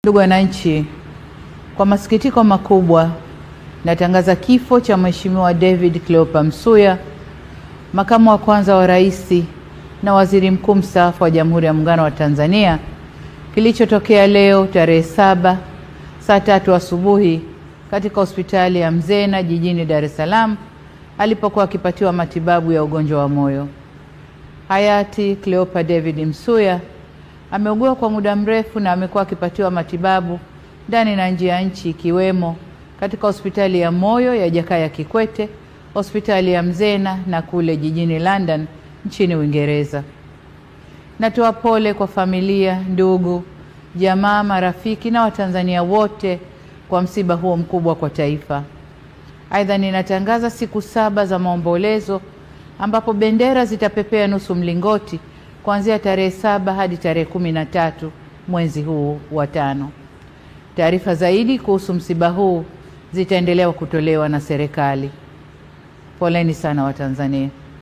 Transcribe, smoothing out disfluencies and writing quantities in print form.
Ndugu wananchi, kwa masikitiko makubwa natangaza kifo cha Mheshimiwa David Cleopa Msuya, makamu wa kwanza wa rais na waziri mkuu mstaafu wa Jamhuri ya Muungano wa Tanzania, kilichotokea leo tarehe 7 saa 3 asubuhi katika hospitali ya Mzena jijini Dar es Salaam alipokuwa akipatiwa matibabu ya ugonjwa wa moyo. Hayati Cleopa David Msuya ameugua kwa muda mrefu na amekuwa akipatiwa matibabu ndani na nje ya nchi, ikiwemo katika hospitali ya moyo ya Jakaya Kikwete, hospitali ya Mzena na kule jijini London nchini Uingereza. Natoa pole kwa familia, ndugu, jamaa, marafiki na Watanzania wote kwa msiba huo mkubwa kwa taifa. Aidha, ninatangaza siku 7 za maombolezo ambapo bendera zitapepea nusu mlingoti kuanzia tarehe 7 hadi tarehe 13 mwezi huu wa 5. Taarifa zaidi kuhusu msiba huu zitaendelea kutolewa na serikali. Poleni sana Watanzania.